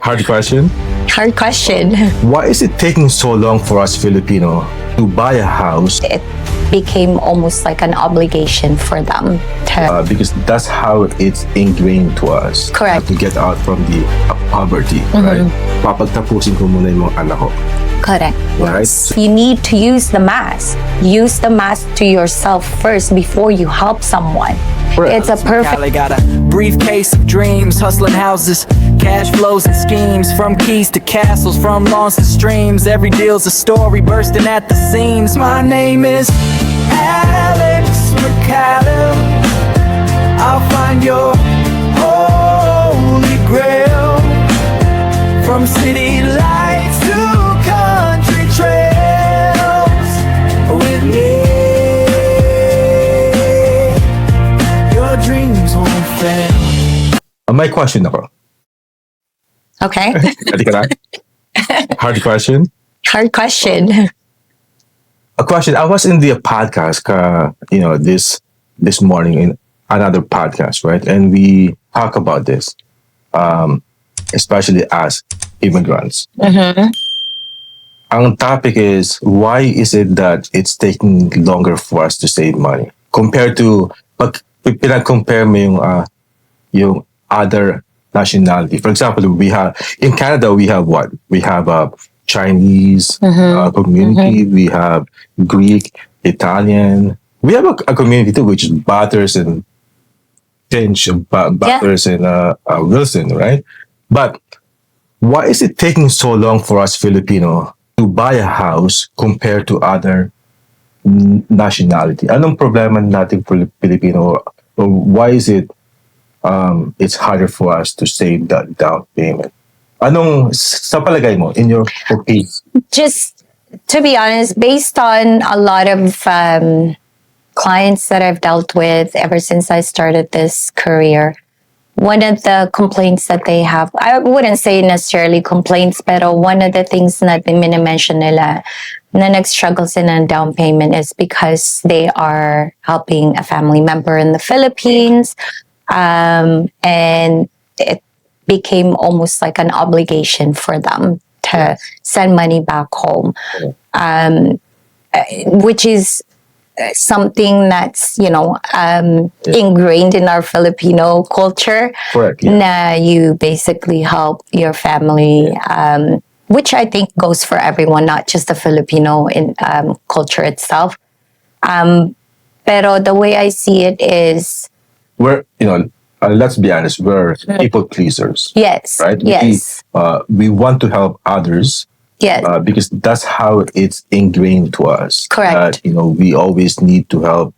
Hard question. Hard question. Why is it taking so long for us Filipino to buy a house? It became almost like an obligation for them to. Because that's how it's ingrained to us. Correct. To get out from the poverty, right? Papagtapusin ko muna yung mga anak ko. Correct. Right? You need to use the mask. Use the mask to yourself first before you help someone. Correct. It's a perfect. Cali got a briefcase of dreams, hustling houses, cash flows and schemes, from keys to castles, from lawns to streams. Every deal's a story bursting at the seams. My name is Alex McCallum. I'll find your holy grail, from city lights to country trails. With me, your dreams won't fail. May question ako. Okay. Ready ka na? Hard question. Hard question. A question. I was in the podcast, this morning in another podcast, right? And we talk about this, especially as immigrants. Ang topic is, why is it that it's taking longer for us to save money compared to pag pinag-compare mo yung other nationality. For example, we have in Canada, we have what? We have a Chinese community. We have Greek, Italian. We have a community too, which is Batters and Finch, Batters and Wilson, right? But why is it taking so long for us Filipino to buy a house compared to other nationality? Anong problema natin Filipino? Or why is it it's harder for us to save that down payment? Anong sa palagay mo, in your opinion? Just to be honest, based on a lot of clients that I've dealt with ever since I started this career, one of the complaints that they have, I wouldn't say necessarily complaints, pero one of the things na mini-mention nila na nag-struggle sila ng down payment is because they are helping a family member in the Philippines, and it became almost like an obligation for them to send money back home, which is something that's, ingrained in our Filipino culture. Correct. Yeah. Na you basically help your family, which I think goes for everyone, not just the Filipino in culture itself. Pero the way I see it is, we're, let's be honest, we're people pleasers. Yes. Right? Yes. We want to help others. Yes. Because that's how it's ingrained to us. Correct. We always need to help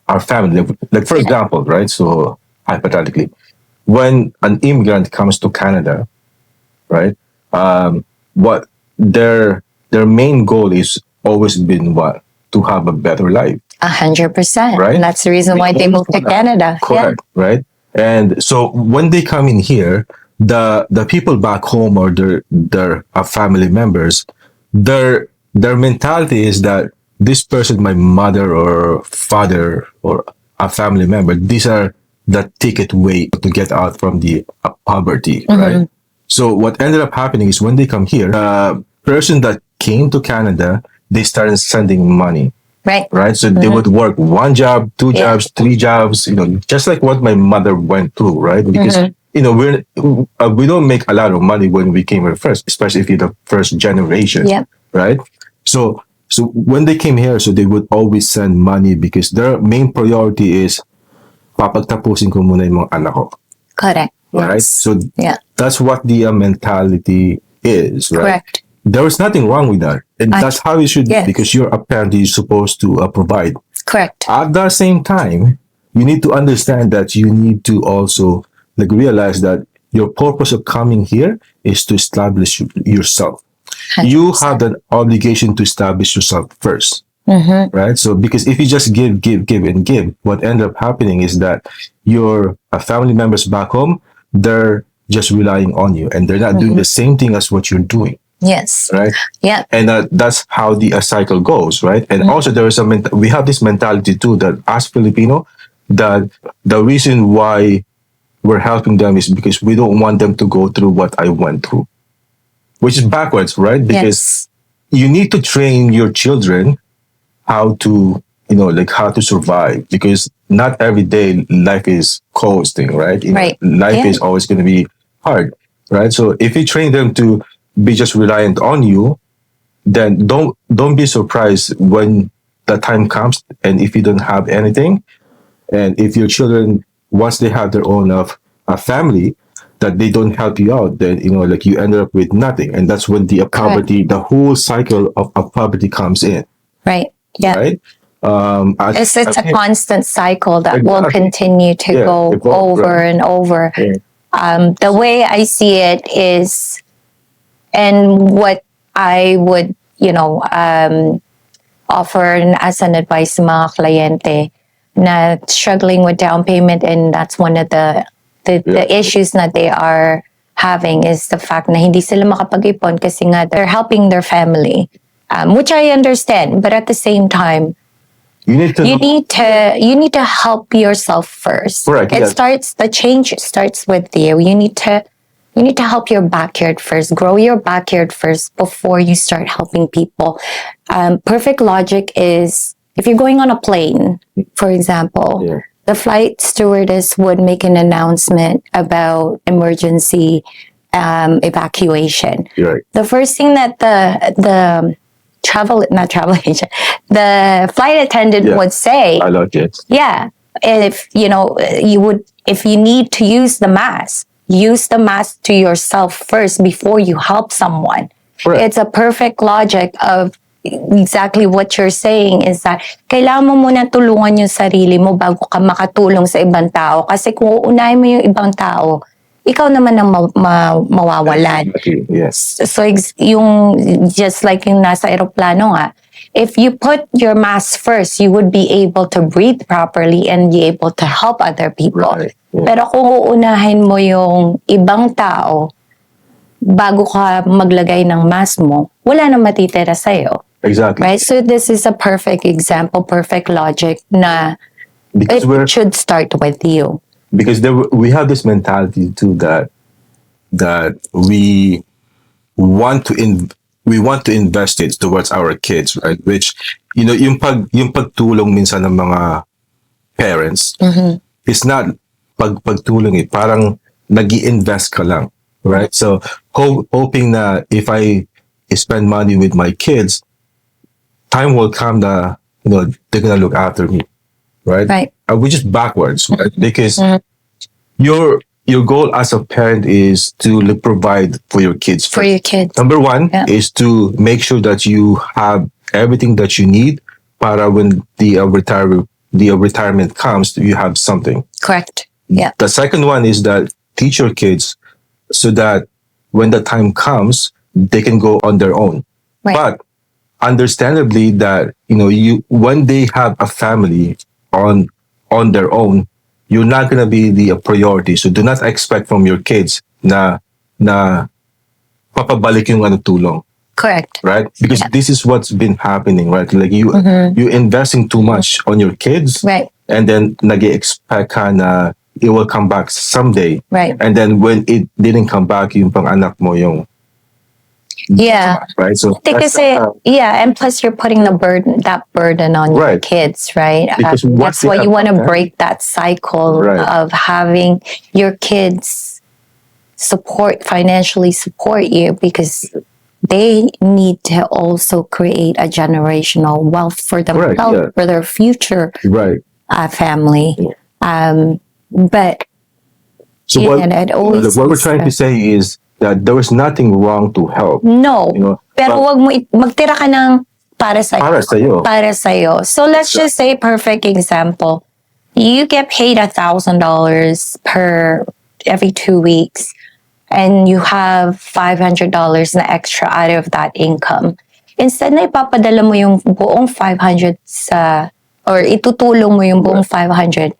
our family. Like for example, right? So hypothetically, when an immigrant comes to Canada, right? What their main goal is always been what? To have a better life. 100%. Right? And that's the reason why they moved to Canada. Correct. Yeah. Right? And so when they come in here, the people back home or their family members, their mentality is that this person, my mother or father or a family member, these are the ticket way to get out from the poverty, right? So what ended up happening is when they come here, person that came to Canada, they started sending money. Right. So they would work one job, two jobs, three jobs, just like what my mother went through, right? Because we don't make a lot of money when we came here first, especially if you're the first generation, right? So when they came here, so they would always send money because their main priority is papagtapusin ko muna yung mga anak ko. Correct. Right? Yes. So that's what the mentality is, right? Correct. There is nothing wrong with that. And that's how it should be because you're a parent, you're supposed to provide. Correct. At the same time, you need to understand that you need to also realize that your purpose of coming here is to establish yourself. 100%. You have an obligation to establish yourself first, right? So because if you just give, and give, what ends up happening is that your family members back home, they're just relying on you and they're not doing the same thing as what you're doing. Yes. Right. Yeah. And that's how the cycle goes, right? And also there is we have this mentality too that as Filipino, that the reason why we're helping them is because we don't want them to go through what I went through, which is backwards, right? Because you need to train your children how to, like how to survive, because not every day life is coasting, right? Right. Life Yeah. is always going to be hard, right? So if you train them to be just reliant on you, then don't be surprised when the time comes and if you don't have anything, and if your children, once they have their own of a family, that they don't help you out, then like you end up with nothing, and that's when the poverty, the whole cycle of poverty comes in, Right. Yeah. right? It's a constant cycle that will Exactly. continue to go over right. and over. Yeah. The way I see it is, and what I would, offer as an advice sa mga kliyente na struggling with down payment, and that's one of the issues that they are having, is the fact na hindi sila makapag-ipon kasi nga they're helping their family, which I understand, but at the same time, you need to help yourself first. Correct, The change starts with you. You need to help your backyard first, grow your backyard first before you start helping people. Perfect logic is, if you're going on a plane, for example, the flight stewardess would make an announcement about emergency evacuation. Right. The first thing that the the flight attendant would say, I like it. yeah, if if you need to use the mask to yourself first before you help someone. Correct. It's a perfect logic of exactly what you're saying, is that kailangan mo muna tulungan yung sarili mo bago ka makatulong sa ibang tao. Kasi kung uunahin mo yung ibang tao, ikaw naman ang mawawalan. Yes. So yung just like yung nasa aeroplano nga, if you put your mask first, you would be able to breathe properly and be able to help other people. Right. Yeah. Pero kung uunahin mo yung ibang tao bago ka maglagay ng mask mo, wala nang matitira sa'yo. Exactly. Right? So this is a perfect example, perfect logic na it should start with you. Because we have this mentality too that we want to invest it towards our kids, right? Which yung pagtulong minsan ng mga parents, it's not pagtulong, parang nag-i-invest ka lang, right? So hoping na if I spend money with my kids, time will come that they're gonna look after me, right? Right. Which is backwards, right? Because your goal as a parent is to provide for your kids first. For your kids. Number one is to make sure that you have everything that you need para when the retirement comes, you have something. Correct. Yeah. The second one is that teach your kids so that when the time comes, they can go on their own. Right. But understandably that, when they have a family on their own, you're not going to be the priority. So do not expect from your kids na papabalik yung tulong. Correct. Right? Because this is what's been happening, right? Like you investing too much on your kids. Right. And then nag-expect ka na it will come back someday. Right. And then when it didn't come back, yung pang anak mo yung right. So and plus you're putting that burden on your kids, right? Because that's why you want to break that cycle of having your kids financially support you, because they need to also create a generational wealth for themselves, for their future family. But so what we're trying to say is that there is nothing wrong to help. No. Pero wag mo magtira ka ng para sa'yo. So let's just say, perfect example. You get paid $1,000 per every 2 weeks, and you have $500 na extra out of that income. Instead na ipapadala mo yung buong 500 or itutulong mo yung buong 500,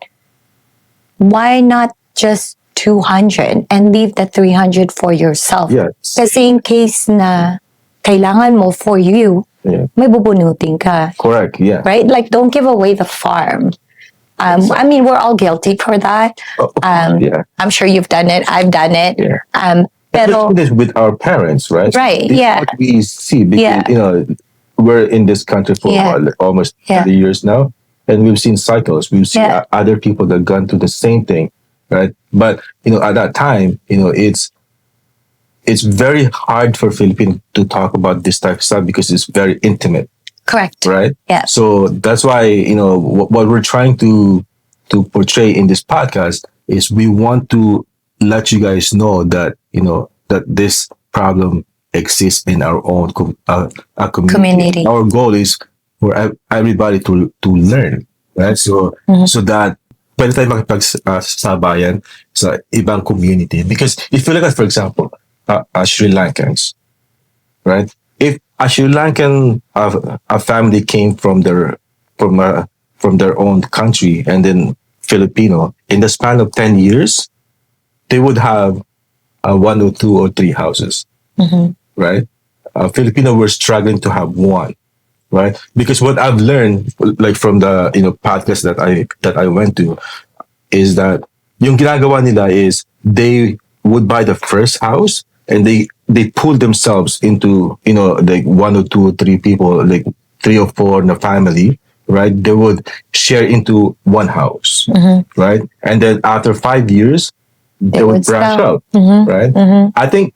why not just 200 and leave the 300 for yourself? Yes. Kasi in case na kailangan mo for you, may bubunutin ka. Correct, yeah. Right? Like, don't give away the farm. I mean, we're all guilty for that. Yeah. I'm sure you've done it. I've done it. Yeah. Pero, Especially this with our parents, right? Right, This is yeah. what we see because Yeah. we're in this country for Yeah. almost Yeah. 30 years now, and we've seen cycles. We've seen Yeah. other people that gone through the same thing, right? But at that time, it's very hard for Filipinos to talk about this type of stuff because it's very intimate, correct. right? Yeah. So that's why what we're trying to portray in this podcast is we want to let you guys know that that this problem exists in our own community. Community. Our goal is for everybody to learn, right? So so that pwede tayo makipagsabayan sa ibang community. Because if you look at, for example, Sri Lankans, right? If a Sri Lankan a family came from their own country and then Filipino, in the span of 10 years, they would have one or two or three houses, right? Filipino were struggling to have one, right? Because what I've learned, like from the podcast that I went to, is that yung ginagawa nila is they would buy the first house and they pull themselves into like one or two or three people, like three or four in a family, right? They would share into one house, right? And then after 5 years, they would branch out, right? I think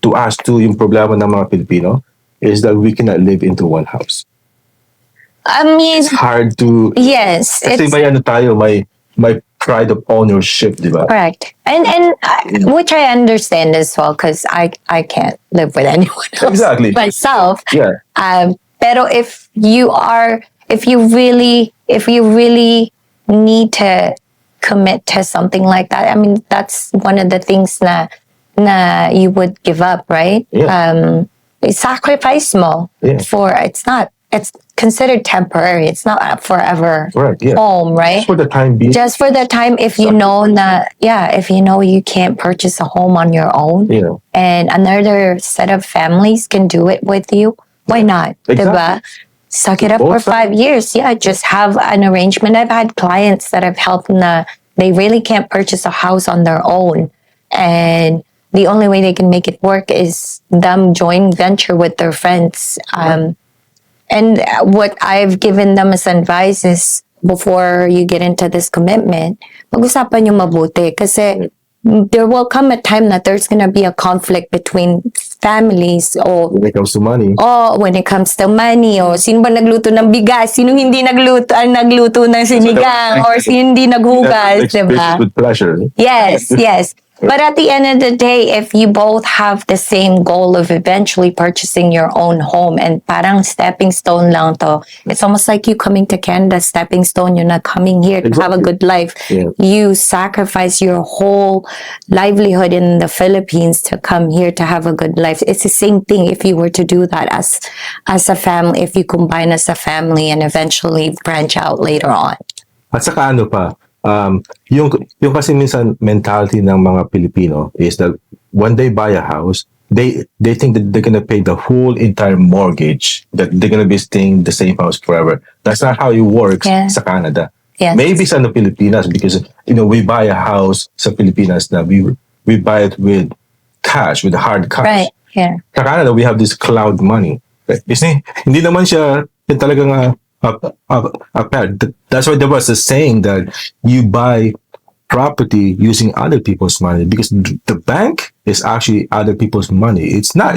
to us too, yung problema ng mga Pilipino is that we cannot live into one house. I mean, It's hard to, yes, kasi it's may pride of ownership, di ba? correct. And which I understand as well, because I can't live with anyone else Exactly. myself. Yeah. Pero if you really need to commit to something like that, I mean, that's one of the things na you would give up, right? Yeah. Sacrifice mo Yeah. it's considered temporary. It's not a forever Right, yeah. home, right? Just for the time being. Just for the time, if you know you can't purchase a home on your own, Yeah. and another set of families can do it with you, why not? Exactly. Diba? Suck it up Both for 5 years. Yeah, just have an arrangement. I've had clients that have helped they really can't purchase a house on their own. And the only way they can make it work is them join venture with their friends. And what I've given them as advice is, before you get into this commitment, mag-usapan yung mabuti. Kasi there will come a time that there's gonna be a conflict between families, or When it comes to money. when it comes to money, o sino ba nagluto ng bigas, sino hindi nagluto ng sinigang, or sino hindi naghugas, diba? With pleasure. Yes, yes. But at the end of the day, if you both have the same goal of eventually purchasing your own home, and parang stepping stone lang to, it's almost like you coming to Canada, stepping stone, you're not coming here to have a Exactly. good life. Yeah. You sacrifice your whole livelihood in the Philippines to come here to have a good life. It's the same thing if you were to do that as a family, if you combine as a family and eventually branch out later on. At saka ano pa, yung kasi minsan mentality ng mga Pilipino is that when they buy a house, they think that they're gonna pay the whole entire mortgage, that they're gonna be staying in the same house forever. That's not how it works Yeah. sa Canada. Yes. Maybe sa Pilipinas, because we buy a house sa Pilipinas na we buy it with cash, with hard cash. Right. Yeah. Sa Canada, we have this cloud money. Kasi hindi naman siya talagang that's why there was a saying that you buy property using other people's money, because the bank is actually other people's money. It's not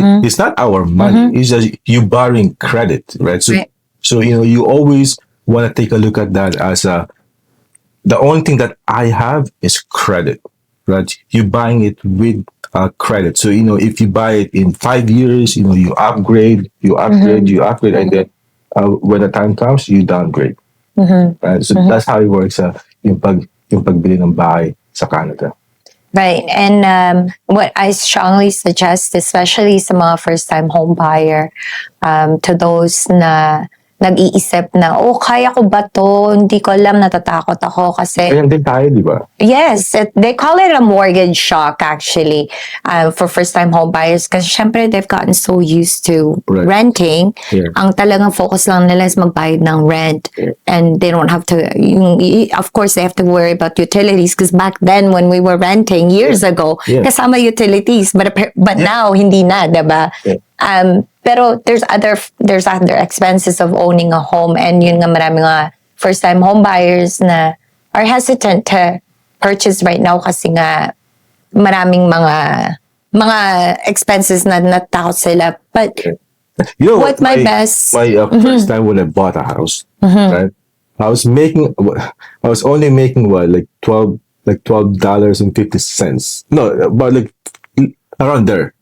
our money. It's just you borrowing credit, right? So Right. so you always want to take a look at that as the only thing that I have is credit, right? You buying it with credit. So if you buy it in 5 years, you upgrade, and then when the time comes, you downgrade. Right? So that's how it works. Yung pagbili ng bahay sa Canada. Right. And what I strongly suggest, especially sa mga first-time home buyer, to those na nag-iisip na, kaya ko ba to? Hindi ko alam, natatakot ako kasi Ganyan din tayo, di ba? yes, they call it a mortgage shock actually for first-time home buyers kasi syempre they've gotten so used to Right. renting. Yeah. Ang talagang focus lang nila is magbayad ng rent and they don't have to, of course they have to worry about utilities because back then when we were renting years ago, Yeah. kasama utilities but now hindi na, diba? Yeah. Pero there's other expenses of owning a home and yun nga maraming mga first-time home buyers na are hesitant to purchase right now kasi nga maraming mga expenses na natakot sila. But You know, what my best- my first time when I bought a house, right? I was only making what, like $12.50. No, but like around there,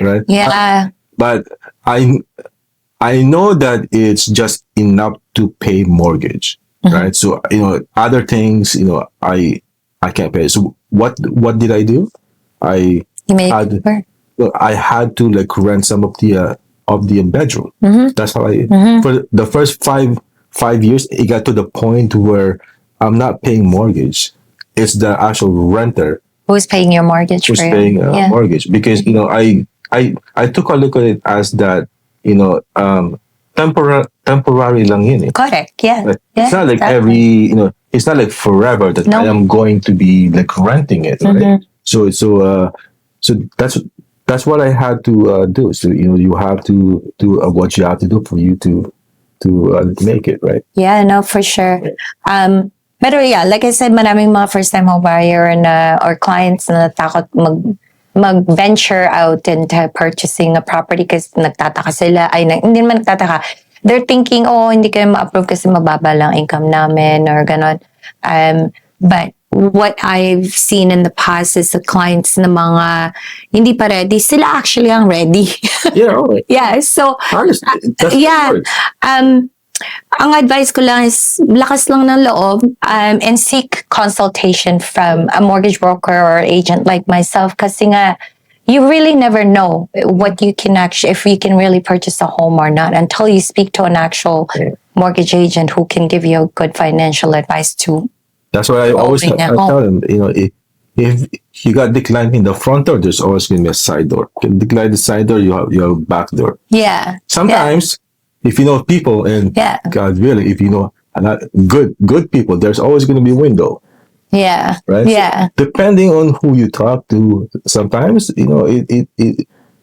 right? yeah, But I know that it's just enough to pay mortgage, right? So other things, I can't pay. So what did I do? I you made had- it work. I had to like rent some of the bedroom. That's how for the first five years it got to the point where I'm not paying mortgage. It's the actual renter Who's paying your mortgage who's for you? paying Yeah. mortgage because I took a look at it as that temporary lang yun eh. Correct. Yeah. Like, yeah, it's not like exactly. it's not like forever that No. I am going to be like renting it, right? So that's what I had to do. So you have to do what you have to do for you to make it, right? Yeah, no, for sure. Pero yeah, like I said, maraming mga first-time home buyer na or clients na natakot mag-venture out into purchasing a property kasi nagtataka sila. Hindi naman nagtataka. They're thinking, hindi kayo ma-approve kasi mababa lang income namin or ganon. But what I've seen in the past is the clients na mga hindi pa ready, sila actually ang ready. Yeah, all right. Yeah, so Honestly, that's yeah. how it works. Ang advice ko lang is lakas lang ng loob and seek consultation from a mortgage broker or agent like myself kasi nga you really never know what you can actually, if you can really purchase a home or not until you speak to an actual mortgage agent who can give you good financial advice too. That's what I always Opening I at tell them. If you got declined in the front door, there's always going to be a side door. You decline the side door, you have a back door. Yeah. Sometimes, if you know people, and Yeah. God really, if you know a lot good people, there's always going to be a window, Yeah. right? Yeah. So, depending on who you talk to, sometimes it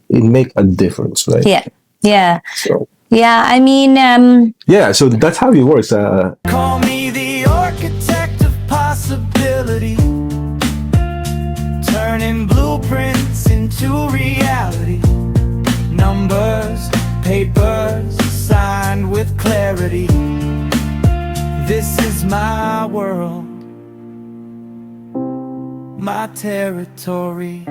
make a difference, right? Yeah. Yeah. So Yeah. I mean, yeah, so that's how it works. Call me the architect of possibility, turning blueprints into reality. Numbers, papers, signed with clarity. This is my world, my territory.